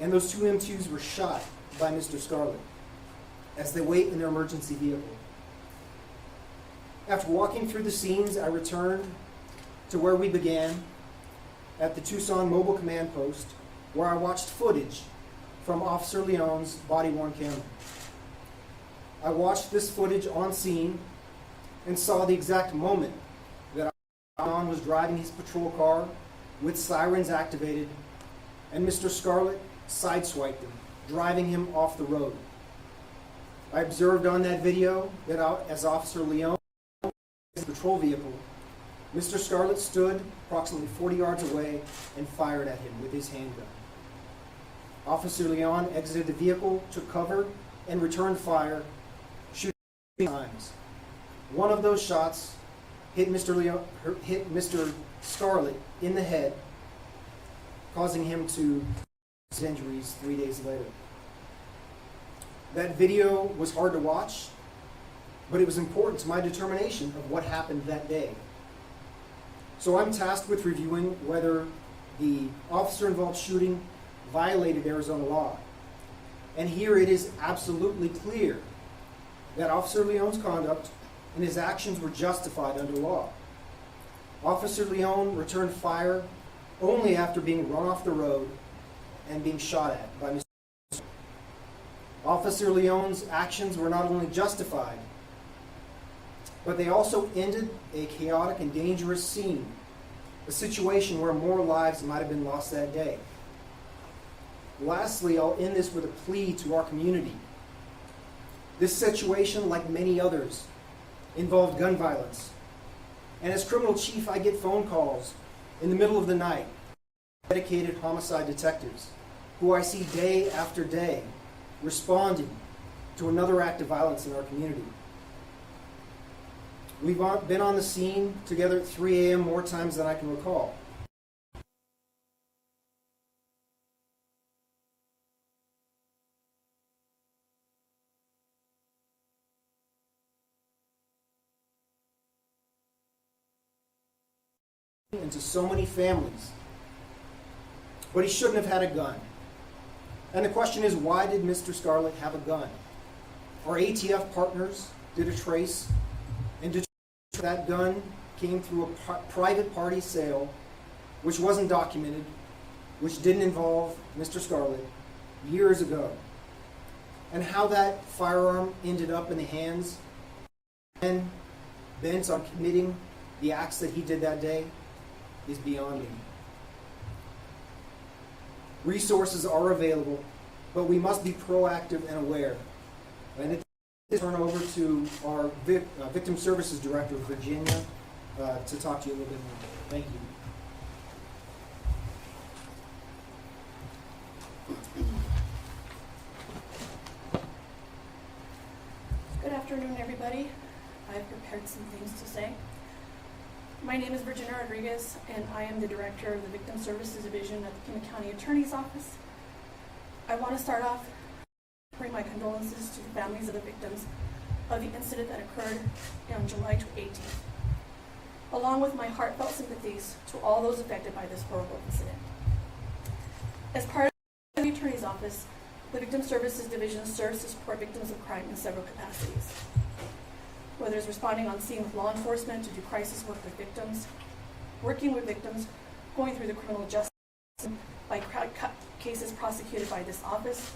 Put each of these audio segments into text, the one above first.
and those two EMTs were shot by Mr. Scarlett as they wait in their emergency vehicle. After walking through the scenes, I returned to where we began at the Tucson Mobile Command Post, where I watched footage from Officer Leon's body-worn camera. I watched this footage on scene and saw the exact moment that Leon was driving his patrol car with sirens activated, and Mr. Scarlett sideswiped him, driving him off the road. I observed on that video that as Officer Leon his patrol vehicle, Mr. Scarlett stood approximately 40 yards away and fired at him with his handgun. Officer Leon exited the vehicle, took cover, and returned fire, shooting 3 times. One of those shots hit Mr. Scarlett in the head, causing him to have injuries 3 days later. That video was hard to watch, but it was important to my determination of what happened that day. So I'm tasked with reviewing whether the officer-involved shooting violated Arizona law. And here it is absolutely clear that Officer Leon's conduct and his actions were justified under law. Officer Leon returned fire only after being run off the road and being shot at by Mr. Officer Leon's actions were not only justified, but they also ended a chaotic and dangerous scene, a situation where more lives might have been lost that day. Lastly, I'll end this with a plea to our community. This situation, like many others, involved gun violence. And as criminal chief, I get phone calls in the middle of the night, dedicated homicide detectives, who I see day after day responding to another act of violence in our community. We've been on the scene together at 3 a.m. more times than I can recall. Into so many families. But he shouldn't have had a gun. And the question is, why did Mr. Scarlett have a gun? Our ATF partners did a trace and determined that gun came through a private party sale, which wasn't documented, which didn't involve Mr. Scarlett, years ago. And how that firearm ended up in the hands and bent on committing the acts that he did that day is beyond me. Resources are available, but we must be proactive and aware. And I turn over to our Victim Services Director of Virginia to talk to you a little bit more. Thank you. Good afternoon, everybody. I've prepared some things to say. My name is Virginia Rodriguez, and I am the Director of the Victim Services Division at the Pima County Attorney's Office. I want to start off offering my condolences to the families of the victims of the incident that occurred on July 18th, along with my heartfelt sympathies to all those affected by this horrible incident. As part of the Attorney's Office, the Victim Services Division serves to support victims of crime in several capacities. Whether it's responding on scene with law enforcement to do crisis work with victims, working with victims, going through the criminal justice system by cases prosecuted by this office,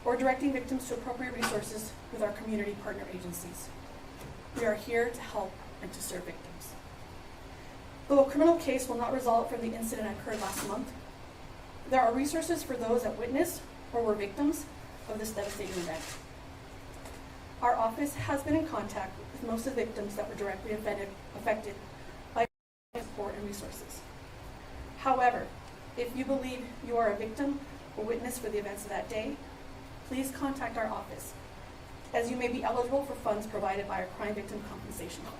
or directing victims to appropriate resources with our community partner agencies. We are here to help and to serve victims. Though a criminal case will not result from the incident that occurred last month, there are resources for those that witnessed or were victims of this devastating event. Our office has been in contact with most of the victims that were directly affected by support and resources. However, if you believe you are a victim or witness for the events of that day, please contact our office, as you may be eligible for funds provided by our Crime Victim Compensation Fund.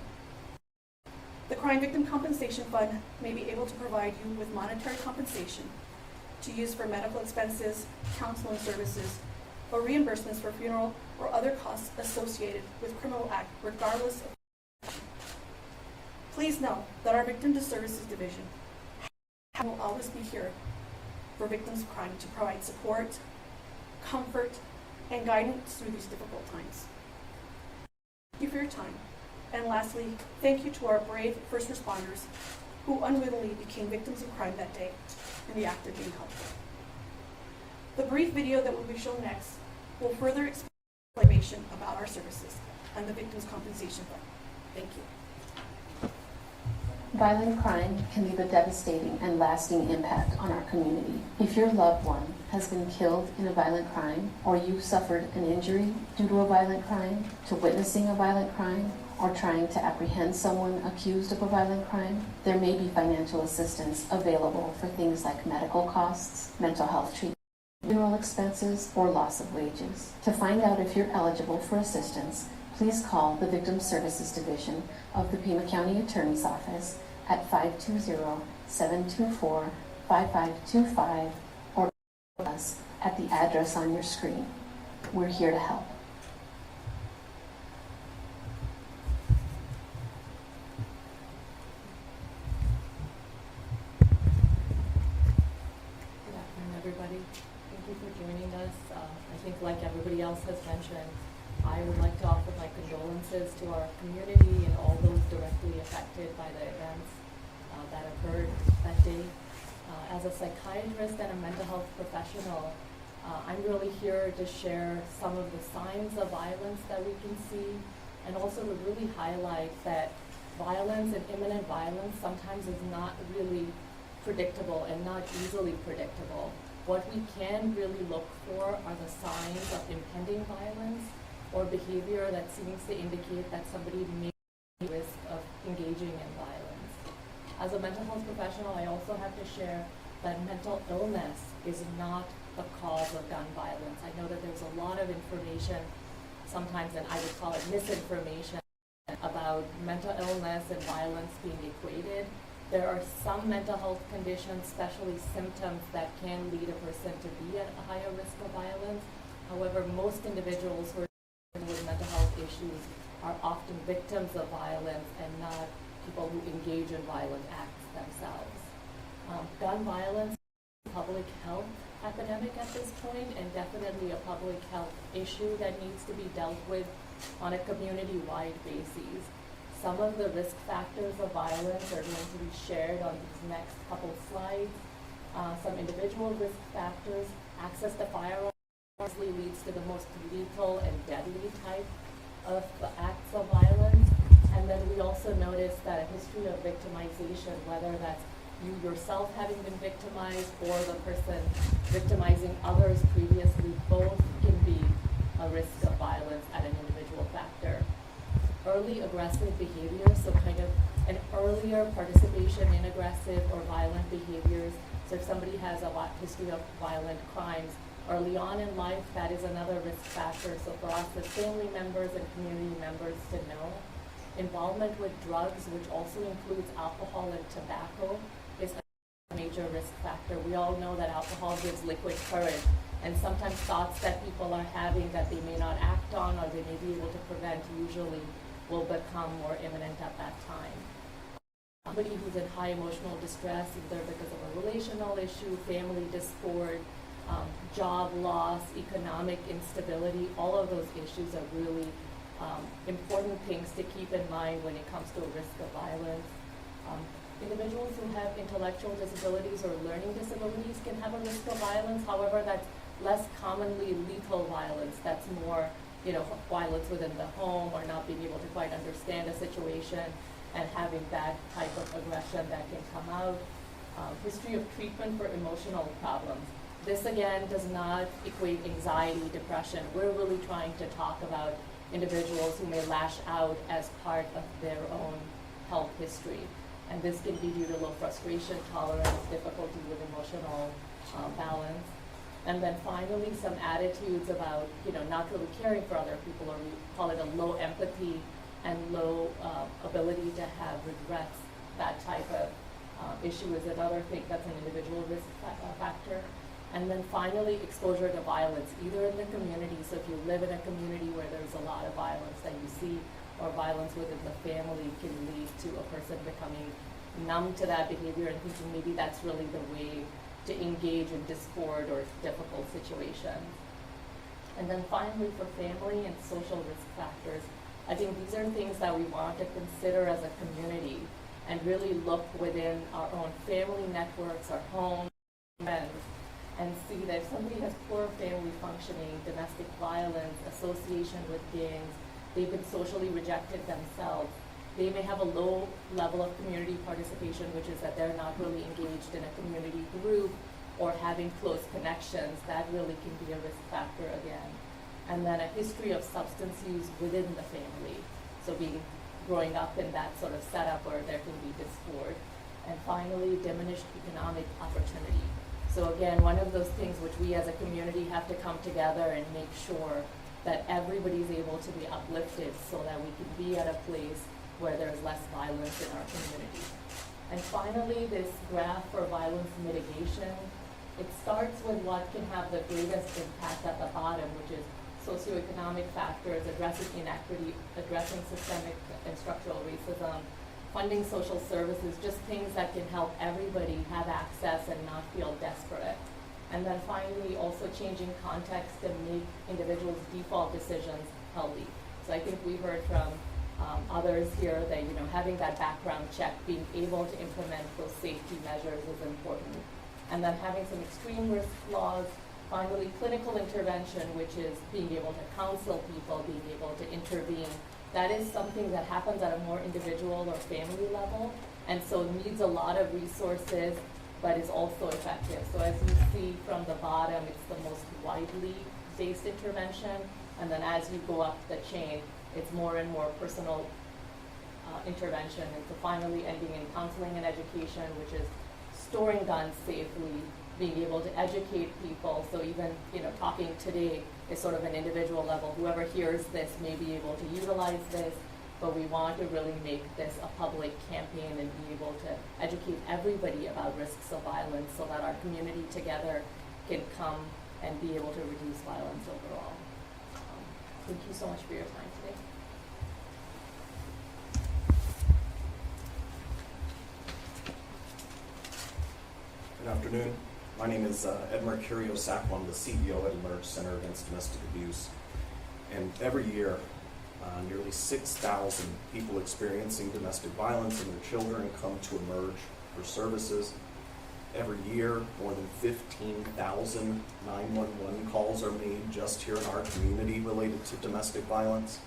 The Crime Victim Compensation Fund may be able to provide you with monetary compensation to use for medical expenses, counseling services, or reimbursements for funeral or other costs associated with criminal act, regardless of. Please know that our Victim Services Division will always be here for victims of crime to provide support, comfort, and guidance through these difficult times. Thank you for your time. And lastly, thank you to our brave first responders who unwittingly became victims of crime that day in the act of being helpful. The brief video that will be shown next will further explain information about our services and the Victims' Compensation Fund. Thank you. Violent crime can leave a devastating and lasting impact on our community. If your loved one has been killed in a violent crime, or you suffered an injury due to a violent crime, to witnessing a violent crime, or trying to apprehend someone accused of a violent crime, there may be financial assistance available for things like medical costs, mental health treatment, funeral expenses, or loss of wages. To find out if you're eligible for assistance, please call the Victim Services Division of the Pima County Attorney's Office at 520-724-5525 or call us at the address on your screen. We're here to help. Good afternoon, everybody. Thank you for joining us. I think like everybody else has mentioned, I would like to offer my condolences to our community and all those directly affected by the events that occurred that day. As a psychiatrist and a mental health professional, I'm really here to share some of the signs of violence that we can see, and also to really highlight that violence and imminent violence sometimes is not really predictable and not easily predictable. What we can really look for are the signs of impending violence or behavior that seems to indicate that somebody may be at risk of engaging in violence. As a mental health professional, I also have to share that mental illness is not the cause of gun violence. I know that there's a lot of information sometimes, and I would call it misinformation, about mental illness and violence being equated. There are some mental health conditions, especially symptoms, that can lead a person to be at a higher risk of violence. However, most individuals who are with mental health issues are often victims of violence and not people who engage in violent acts themselves. Gun violence is a public health epidemic at this point, and definitely a public health issue that needs to be dealt with on a community-wide basis. Some of the risk factors of violence are going to be shared on these next couple slides. Some individual risk factors: access to firearms leads to the most lethal and deadly type of acts of violence. And then we also noticed that a history of victimization, whether that's you yourself having been victimized or the person victimizing others previously, both can be a risk of violence at an individual factor. Early aggressive behavior, so kind of an earlier participation in aggressive or violent behaviors. So if somebody has a history of violent crimes early on in life, that is another risk factor. So for us as family members and community members to know. Involvement with drugs, which also includes alcohol and tobacco, is a major risk factor. We all know that alcohol gives liquid courage, and sometimes thoughts that people are having that they may not act on or they may be able to prevent usually will become more imminent at that time. Somebody who's in high emotional distress, either because of a relational issue, family discord, job loss, economic instability, all of those issues are really important things to keep in mind when it comes to a risk of violence. Individuals who have intellectual disabilities or learning disabilities can have a risk of violence. However, that's less commonly lethal violence. That's more, violence within the home or not being able to quite understand a situation and having that type of aggression that can come out. History of treatment for emotional problems. This again does not equate anxiety, depression. We're really trying to talk about individuals who may lash out as part of their own health history. And this can be due to low frustration tolerance, difficulty with emotional balance. And then finally, some attitudes about, not really caring for other people, or we call it a low empathy and low ability to have regrets. That type of issue is another thing that's an individual risk factor. And then finally, exposure to violence, either in the community. So if you live in a community where there's a lot of violence that you see, or violence within the family, can lead to a person becoming numb to that behavior and thinking maybe that's really the way to engage in discord or difficult situations. And then finally, for family and social risk factors, I think these are things that we want to consider as a community and really look within our own family networks, our home, friends, and see that if somebody has poor family functioning, domestic violence, association with gangs, they've been socially rejected themselves, they may have a low level of community participation, which is that they're not really engaged in a community group or having close connections. That really can be a risk factor again. And then a history of substance use within the family. So growing up in that sort of setup where there can be discord. And finally, diminished economic opportunity. So again, one of those things which we as a community have to come together and make sure that everybody's able to be uplifted so that we can be at a place where there's less violence in our community. And finally, this graph for violence mitigation, it starts with what can have the greatest impact at the bottom, which is socioeconomic factors, addressing inequity, addressing systemic and structural racism, funding social services, just things that can help everybody have access and not feel desperate. And then finally, also changing context and make individuals' default decisions healthy. So I think we heard from others here that having that background check, being able to implement those safety measures is important. And then having some extreme risk laws. Finally, clinical intervention, which is being able to counsel people, being able to intervene. That is something that happens at a more individual or family level, and so it needs a lot of resources, but is also effective. So as you see from the bottom, it's the most widely based intervention, and then as you go up the chain, it's more and more personal intervention, and so finally ending in counseling and education, which is storing guns safely, being able to educate people. So even talking today is sort of an individual level. Whoever hears this may be able to utilize this, but we want to really make this a public campaign and be able to educate everybody about risks of violence so that our community together can come and be able to reduce violence overall. Thank you so much for your time today. Good afternoon. My name is Ed Mercurio Sacco. I'm the CEO at Emerge Center Against Domestic Abuse. And every year, nearly 6,000 people experiencing domestic violence and their children come to Emerge for services. Every year, more than 15,000 911 calls are made just here in our community related to domestic violence.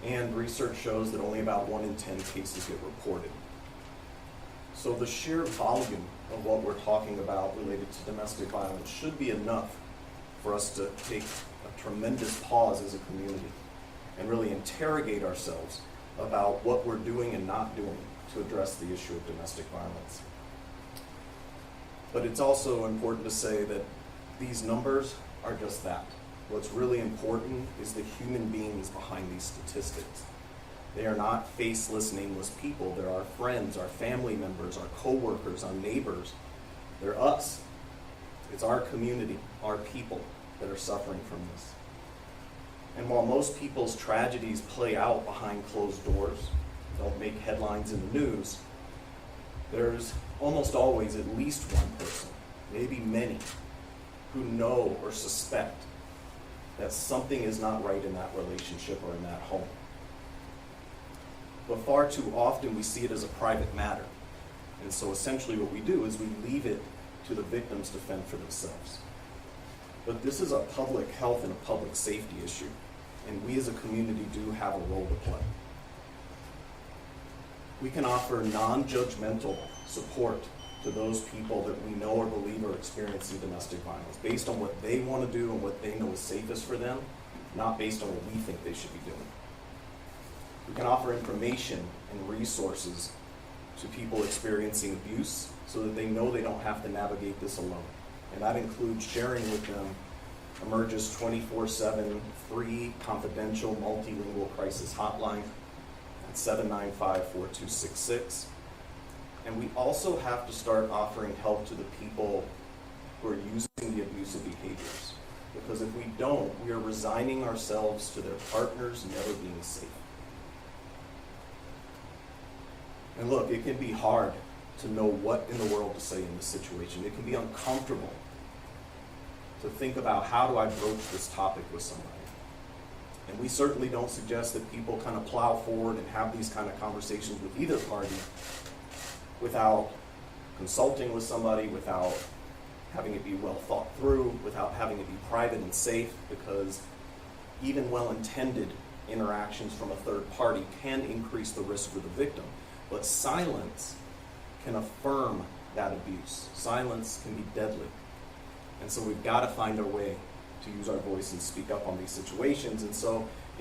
And research shows that only about 1 in 10 cases get reported. So the sheer volume of what we're talking about related to domestic violence should be enough for us to take a tremendous pause as a community and really interrogate ourselves about what we're doing and not doing to address the issue of domestic violence. But it's also important to say that these numbers are just that. What's really important is the human beings behind these statistics. They are not faceless, nameless people. They're our friends, our family members, our coworkers, our neighbors. They're us. It's our community, our people that are suffering from this. And while most people's tragedies play out behind closed doors, don't make headlines in the news, there's almost always at least one person, maybe many, who know or suspect that something is not right in that relationship or in that home. But far too often we see it as a private matter. And so essentially what we do is we leave it to the victims to fend for themselves. But this is a public health and a public safety issue, and we as a community do have a role to play. We can offer non-judgmental support to those people that we know or believe are experiencing domestic violence, based on what they want to do and what they know is safest for them, not based on what we think they should be doing. We can offer information and resources to people experiencing abuse so that they know they don't have to navigate this alone. And that includes sharing with them Emerge's 24/7 free, confidential, multilingual crisis hotline at 795-4266. And we also have to start offering help to the people who are using the abusive behaviors. Because if we don't, we are resigning ourselves to their partners never being safe. And look, it can be hard to know what in the world to say in this situation. It can be uncomfortable to think about, how do I broach this topic with somebody? And we certainly don't suggest that people kind of plow forward and have these kind of conversations with either party without consulting with somebody, without having it be well thought through, without having it be private and safe, because even well-intended interactions from a third party can increase the risk for the victim. But silence can affirm that abuse. Silence can be deadly. And so we've got to find our way to use our voice and speak up on these situations. And so